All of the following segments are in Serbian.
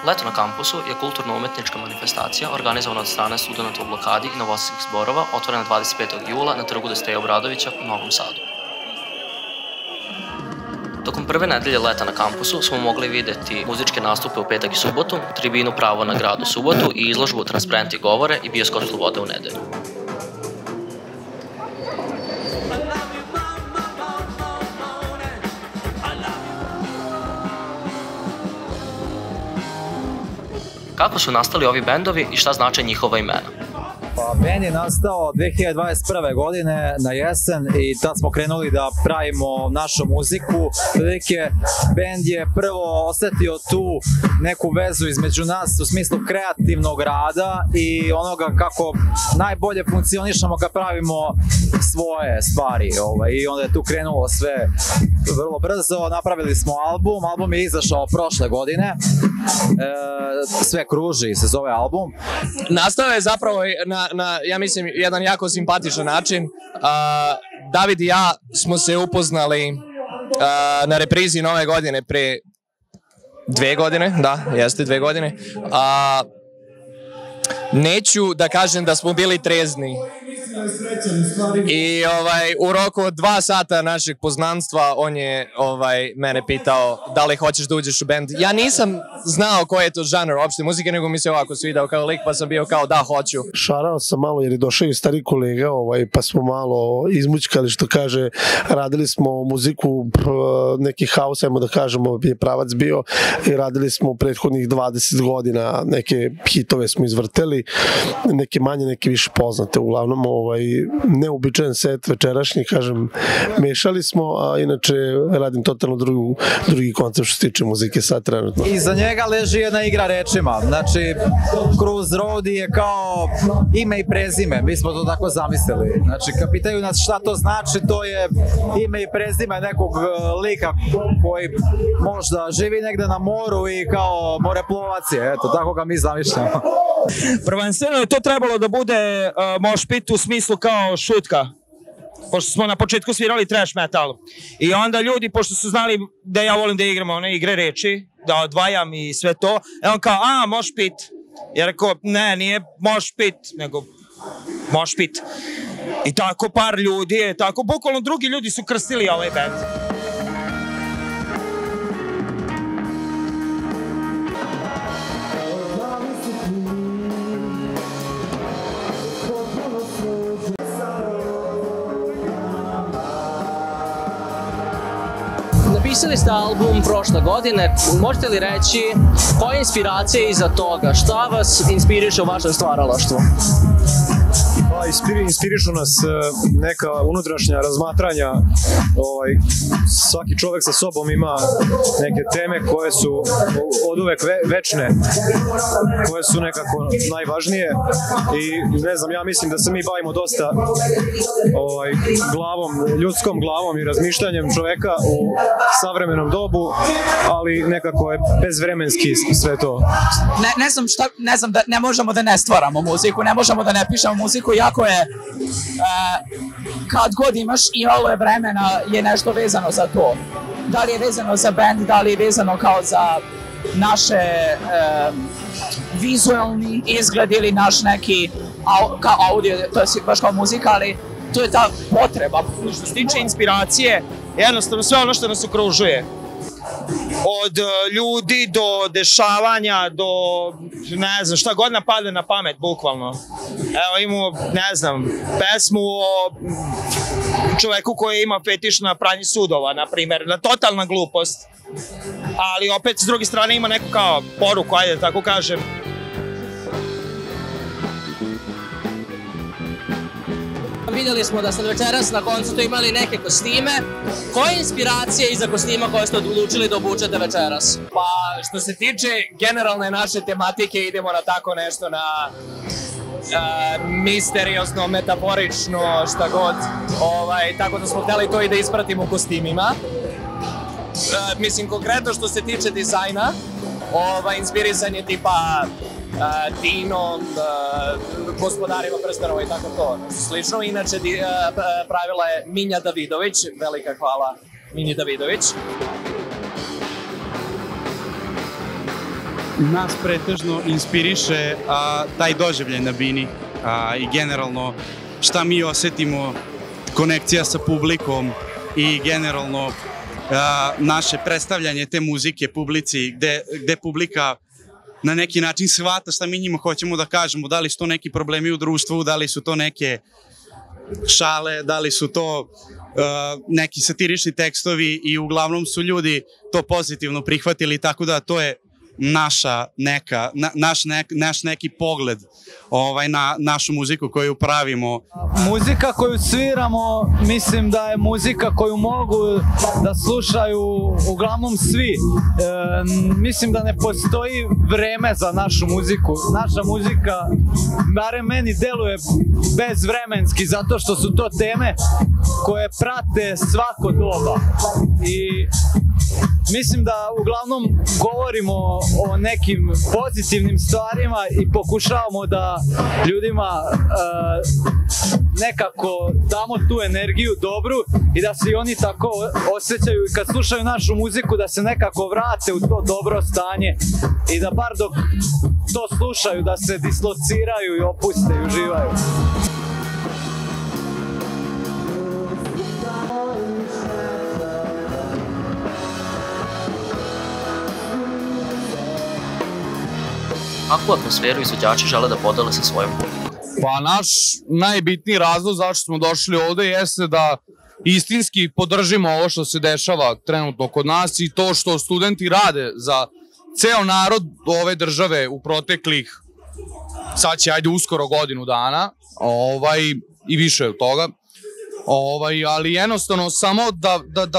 Leto na kampusu je kulturno-umetnička manifestacija organizovana od strane studenta u blokadi i novosadskih zborova, otvorena 25. jula na trgu Dositeja Obradovića u Novom Sadu. Tokom prve nedelje leta na kampusu smo mogli videti muzičke nastupe u petak i subotu, tribinu Pravo na grad u subotu i izložbu Transparenti govore i bioskop Slobode u nedelju. Kako su nastali ovi bendovi i šta znače njihova imena? Bend je nastao 2021. godine na jesen i tad smo krenuli da pravimo našu muziku. Bend je prvo osetio tu neku vezu između nas u smislu kreativnog rada i onoga kako najbolje funkcionišemo kad pravimo svoje stvari. I onda je tu krenulo sve vrlo brzo. Napravili smo album je izašao prošle godine. Sve kruži se zove album. Nastao je zapravo na, ja mislim, jedan jako simpatičan način. David i ja smo se upoznali na reprizi Nove godine pre 2 godine, da, jeste 2 godine. Neću da kažem da smo bili trezni. I u roku od 2 sata našeg poznanstva on je mene pitao da li hoćeš da uđeš u bend. Ja nisam znao koji je to žanr uopšte muzike, nego mi se ovako svidao kao lik, pa sam bio kao da, hoću. Šarao sam malo jer je došao i stari kolega, pa smo malo izmućkali, što kaže, radili smo muziku, neki haus, ajmo da kažemo, je pravac bio, i radili smo prethodnih 20 godina, neke hitove smo izvrteli, neke manje, neke više poznate, uglavnom neobičajan set večerašnji, kažem, mešali smo, a inače radim totalno drugi koncept što se tiče muzike sad trenutno. Iza njega leži jedna igra rečima, znači Cruise Road je kao ime i prezime, mi smo to tako zamislili, znači kad pitaju nas šta to znači, to je ime i prezime nekog lika koji možda živi negde na moru i kao moreplovac je, eto, tako ga mi zamišljamo. Prvenstveno je to trebalo da bude moshpit u smislu kao šutka, pošto smo na početku svirali trash metal. I onda ljudi, pošto su znali da ja volim da igram one igre reči, da odvajam i sve to, on kao, moshpit. Ja rekao, ne, nije moshpit, nego moshpit. I tako par ljudi je, tako bukvalno drugi ljudi su krstili ovaj band. Napisali ste album prošle godine, možete li reći koja je inspiracija iza toga, šta vas inspiriše u vašem stvaralaštvu? Inspirišu nas neka unutrašnja razmatranja, svaki čovek sa sobom ima neke teme koje su od uvek večne, koje su nekako najvažnije i ne znam, ja mislim da se mi bavimo dosta glavom, ljudskom glavom i razmišljanjem čoveka u savremenom dobu, ali nekako je bezvremenski sve to. Ne znam da ne možemo da ne stvaramo muziku, ne možemo da ne pišemo muziku, jako je, kad god imaš i ovo je vremena, je nešto vezano za to. Da li je vezano za band, da li je vezano kao za naše vizualni izgled ili naš neki kao audio, to je baš kao muzika, ali to je ta potreba. Što se tiče inspiracije, jednostavno sve ono što nas okružuje. Od ljudi do dešavanja, do ne znam, šta god nam padne na pamet, bukvalno. Evo imamo, ne znam, pesmu o čoveku koji ima fetiš na pranje sudova, na primjer, na totalna glupost. Ali opet, s druge strane, ima neku kao poruku, ajde da tako kažem. Vidjeli smo da ste večeras na koncertu imali neke kostime. Koja je inspiracija iza kostima koje ste odlučili da obučete večeras? Pa, što se tiče generalne naše tematike, idemo na tako nešto na misteriozno, metaforično, šta god. Tako da smo hteli to i da ispratimo u kostimima. Mislim, konkretno što se tiče dizajna, inspirisan je tipa Dinom, Gospodarima prstenova i tako to slično. Inače, pravila je Minja Davidović, velika hvala Minji Davidović. nas pretežno inspiriše taj doživljaj na bini i generalno šta mi osetimo, konekcija sa publikom i generalno naše predstavljanje te muzike publici, gde publika na neki način shvata šta mi njima hoćemo da kažemo, da li su to neki problemi u društvu, da li su to neke šale, da li su to neki satirični tekstovi i uglavnom su ljudi to pozitivno prihvatili, tako da to je naš neki pogled na našu muziku koju pravimo. Muzika koju sviramo, mislim da je muzika koju mogu da slušaju uglavnom svi. Mislim da ne postoji vreme za našu muziku. Naša muzika, barem meni, deluje bezvremenski, zato što su to teme koje prate svako doba. I mislim da uglavnom govorimo o nekim pozitivnim stvarima i pokušavamo da ljudima nekako damo tu energiju dobru i da se i oni tako osjećaju i kad slušaju našu muziku da se nekako vrate u to dobro stanje i da bar dok to slušaju da se dislociraju i opuste i uživaju. Kakvu atmosferu izvođači žele da podele sa svojom publikom? Pa naš najbitniji razlog zašto smo došli ovde jeste da istinski podržimo ovo što se dešava trenutno kod nas i to što studenti rade za ceo narod ove države u proteklih, sad će ajde uskoro godinu dana i više od toga, ali jednostavno samo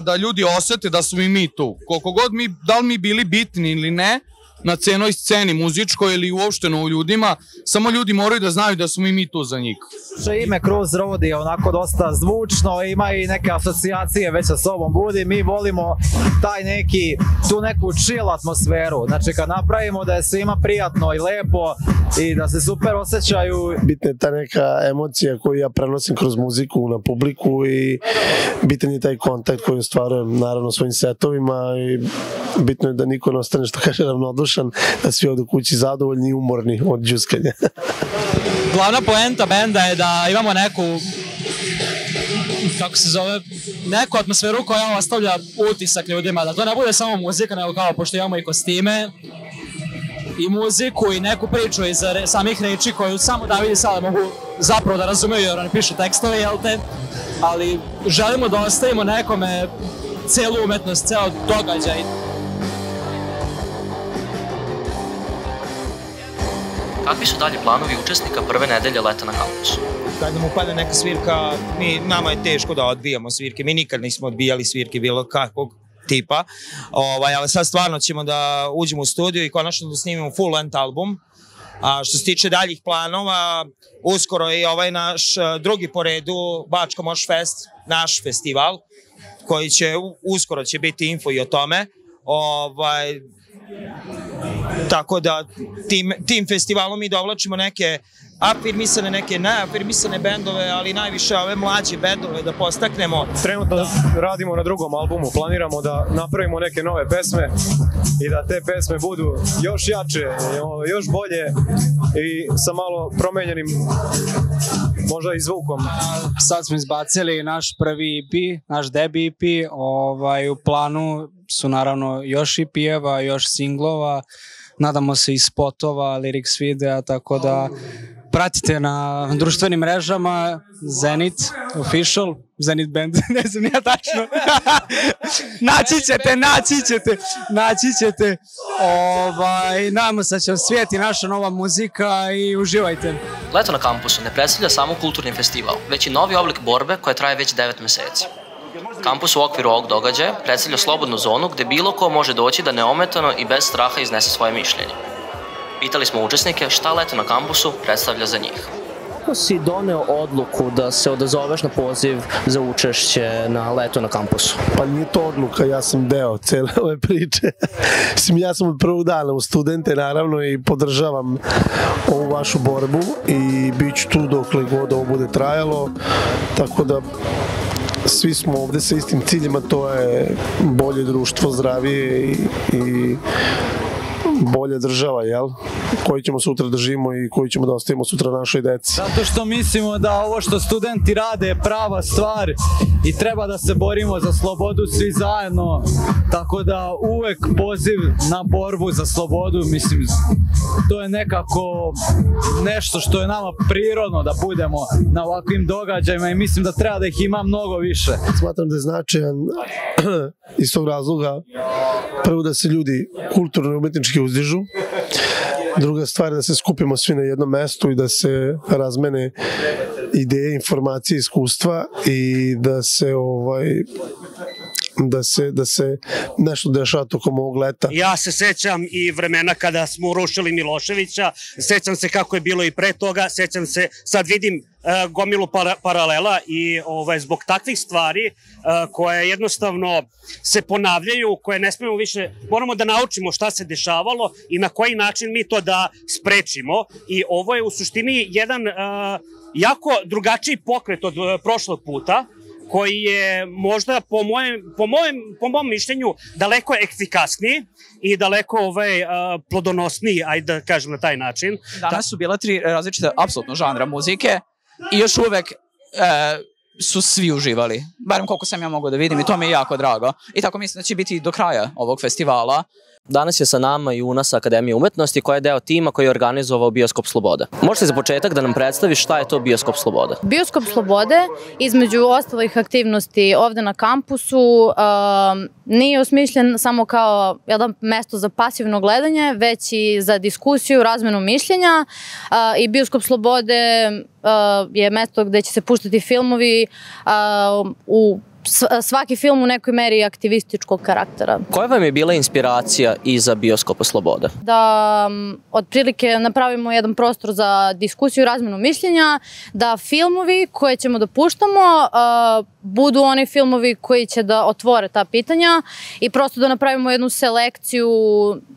da ljudi osete da smo i mi tu. Koliko god da li mi bili bitni ili ne, na cenoj sceni muzičkoj ili uopšteno u ljudima, samo ljudi moraju da znaju da smo i mi tu za njih. Ime Cruise Road je onako dosta zvučno, ima i neke asocijacije već sa sobom budi, mi volimo tu neku chill atmosferu, znači kad napravimo da je svima prijatno i lepo i da se super osjećaju. Bitna je ta neka emocija koju ja prenosim kroz muziku na publiku i bitan je taj kontakt koji ostvarujem naravno svojim setovima i bitno je da niko ne ostane, što kaže, ravnodušan, da svi ovde u kući zadovoljni i umorni od džuskanja. Glavna poenta benda je da imamo neku, kako se zove, neku atmosferu koja ostavlja utisak ljudima, da to ne bude samo muzika, nego kao, pošto imamo i kostime, i muziku i neku priču iz samih reči koju samo David i Sale mogu zapravo da razumeju jer oni pišu tekstove, jel te? Ali želimo da ostavimo nekome celu umetnost, ceo događaj. Kakvi su dalje planovi učesnika prve nedelje leta na kampusu? Kada nam upadne neka svirka, nama je teško da odbijamo svirke. Mi nikad nismo odbijali svirke bilo kakvog tipa, ali sad stvarno ćemo da uđemo u studiju i konačno da snimimo full length album. Što se tiče daljih planova, uskoro je ovaj naš drugi po redu Bačka Moš Fest, naš festival, koji će, uskoro će biti info i o tome. Tako da tim festivalom mi dovlačimo neke afirmisane, neke neafirmisane bendove, ali najviše ove mlađe bendove da postaknemo. Trenutno radimo na drugom albumu, planiramo da napravimo neke nove pesme i da te pesme budu još jače, još bolje i sa malo promenjenim možda i zvukom. Sad smo izbacili naš prvi EP, naš debi EP, u planu su naravno još EP-eva, još singlova, nadamo se i spotova, lyrics videa, tako da pratite na društvenim mrežama Zenit Official, Zenit Band, ne znam ja tačno. Naći ćete. Nadamo se da će vam svijeti naša nova muzika i uživajte. Leto na kampusu ne predstavlja samo kulturni festival, već i novi oblik borbe koja traje već 9 meseci. Kampus u okviru ovog događaja predstavlja slobodnu zonu gde bilo ko može doći da neometano i bez straha iznese svoje mišljenje. Pitali smo učesnike šta leto na kampusu predstavlja za njih. Kako si doneo odluku da se odazoveš na poziv za učešće na leto na kampusu? Pa nije to odluka, ja sam deo cele ove priče. Ja sam od prvog dana u studente naravno i podržavam ovu vašu borbu i bit ću tu dokle god ovo bude trajalo, tako da svi smo ovde sa istim ciljima, to je bolje društvo, zdravije i bolja država, jel? Koju ćemo sutra da živimo i koju ćemo da ostavimo sutra našoj deci. Zato što mislimo da ovo što studenti rade je prava stvar i treba da se borimo za slobodu svi zajedno, tako da uvek poziv na borbu za slobodu, mislim, to je nekako nešto što je nama prirodno da budemo na ovakvim događajima i mislim da treba da ih ima mnogo više. Smatram da je značajan iz tog razloga prvo da se ljudi kulturno i umetnički uzdižu, druga stvar je da se skupimo svi na jednom mestu i da se razmene ideje, informacije, iskustva i da se nešto dešava tokom ovog leta. Ja se sećam i vremena kada smo urušili Miloševića, sećam se kako je bilo i pre toga, sećam se, sad vidim gomilu paralela i zbog takvih stvari koje jednostavno se ponavljaju, koje ne smemo više, moramo da naučimo šta se dešavalo i na koji način mi to da sprečimo i ovo je u suštini jedan jako drugačiji pokret od prošlog puta, koji je možda po mom mišljenju daleko efikasniji i daleko plodonosniji, ajde da kažem na taj način. Danas su bila 3 različite apsolutno žanra muzike i još uvek su svi uživali, barem koliko sam ja mogao da vidim i to mi je jako drago. I tako mislim da će biti do kraja ovog festivala. Danas je sa nama i Una sa Akademije umetnosti koja je deo tima koji je organizovao Bioskop Slobode. Možete za početak da nam predstaviš šta je to Bioskop Slobode? Bioskop Slobode, između ostalih aktivnosti ovde na kampusu, nije osmišljen samo kao jedan mesto za pasivno gledanje, već i za diskusiju, razmenu mišljenja i Bioskop Slobode je mesto gde će se puštati filmovi svaki film u nekoj meri aktivističkog karaktera. Koja vam je bila inspiracija iza Bioskopa Slobode? Da otprilike napravimo jedan prostor za diskusiju i razmenu mišljenja, da filmovi koje ćemo da puštamo budu oni filmovi koji će da otvore ta pitanja i prosto da napravimo jednu selekciju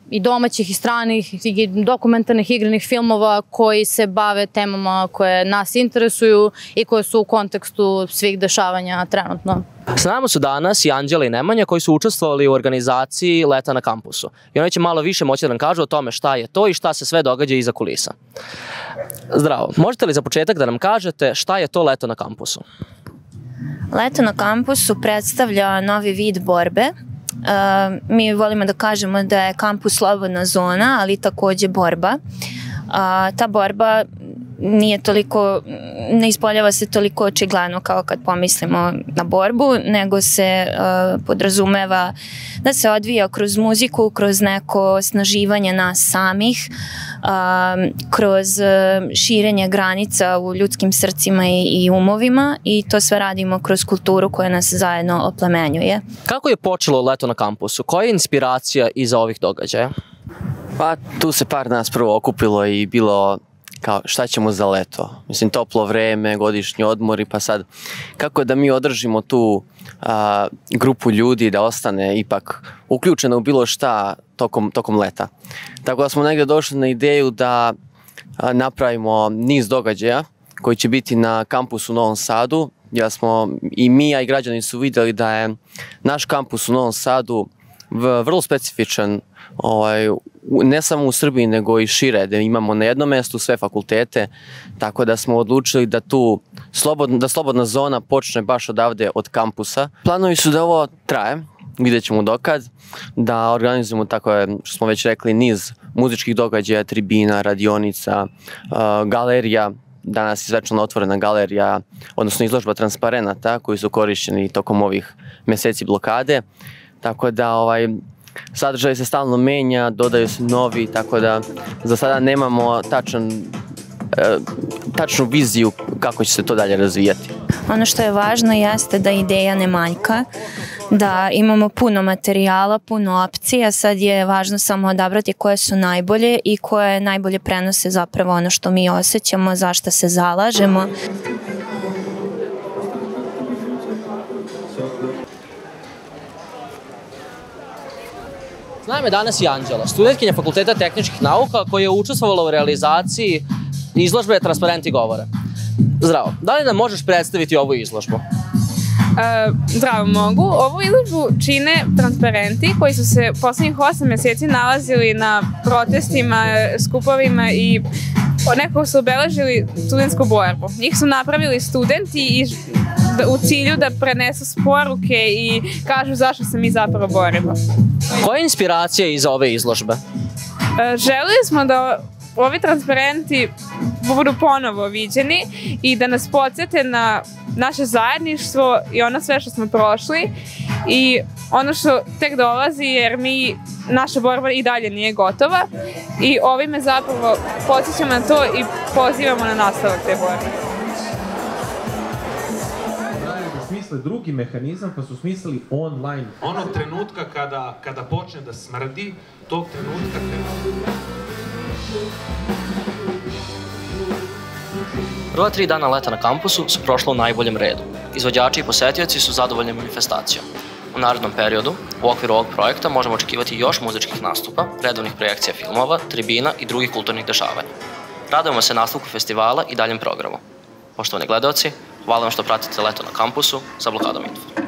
i domaćih i stranih i dokumentarnih igranih filmova koji se bave temama koje nas interesuju i koje su u kontekstu svih dešavanja trenutno. S nama su danas i Anđela i Nemanja koji su učestvovali u organizaciji Leta na kampusu. I oni će malo više moći da nam kažu o tome šta je to i šta se sve događa iza kulisa. Zdravo, možete li za početak da nam kažete šta je to Leto na kampusu? Leto na kampusu predstavlja novi vid borbe. Mi volimo da kažemo da je kampus slobodna zona, ali takođe borba. Ta borba ne ispoljava se toliko očigledno kao kad pomislimo na borbu, nego se podrazumeva da se odvija kroz muziku, kroz neko osnaživanje nas samih, kroz širenje granica u ljudskim srcima i umovima i to sve radimo kroz kulturu koja nas zajedno oplemenjuje. Kako je počelo Leto na kampusu? Koja je inspiracija iza ovih događaja? Pa tu se par nas prvo okupilo i bilo kao šta ćemo za leto, mislim toplo vreme, godišnji odmori, pa sad kako da mi održimo tu grupu ljudi da ostane ipak uključena u bilo šta tokom leta. Tako da smo negdje došli na ideju da napravimo niz događaja koji će biti na kampusu u Novom Sadu, jer smo i mi, a i građani su vidjeli da je naš kampus u Novom Sadu vrlo specifičan, ne samo u Srbiji nego i šire, da imamo na jednom mjestu sve fakultete, tako da smo odlučili da slobodna zona počne baš odavde od kampusa. Planovi su da ovo traje, vidjet ćemo dokad, da organizujemo, tako je što smo već rekli, niz muzičkih događaja, tribina, radionica, galerija, danas je svečano otvorena galerija, odnosno izložba transparenata koji su korišćeni tokom ovih mjeseci blokade, tako da sadržaj se stalno menja, dodaju se novi, tako da za sada nemamo tačnu viziju kako će se to dalje razvijati. Ono što je važno jeste da ideja ne manjka, da imamo puno materijala, puno opcija, sad je važno samo odabrati koje su najbolje i koje najbolje prenose zapravo ono što mi osjećamo, za što se zalažemo. S nama je danas i Anđela, studentkinja Fakulteta tehničkih nauka koja je učestvovala u realizaciji izložbe Transparenti govore. Zdravo, da li nam možeš predstaviti ovu izložbu? Zdravo, mogu. Ovu izložbu čine transparenti koji su se poslednjih 8 meseci nalazili na protestima, skupovima i nekako su obeležili studentsku borbu. Njih su napravili studenti u cilju da prenesu poruke i kažu zašto se mi zapravo borimo. Koja je inspiracija iz ove izložbe? Želeli smo da ovi transparenti budu ponovo viđeni i da nas podsjete na naše zajedništvo i ono sve što smo prošli i ono što tek dolazi jer naša borba i dalje nije gotova i ovime zapravo podsjećamo na to i pozivamo na nastavak te borbe. Smisle drugi mehanizam pa su smislili online. Onog trenutka kada počne da smrdi, tog trenutka Prva 3 dana leta na kampusu su prošla u najboljem redu. Izvođači i posetioci su zadovoljni manifestacijom. U narednom periodu, u okviru ovog projekta, možemo očekivati još muzičkih nastupa, redovnih projekcija filmova, tribina i drugih kulturnih dešavanja. Radujemo se nastavku festivala i daljem programu. Poštovani gledaoci, hvala vam što pratite Leto na kampusu sa Blokadom Info.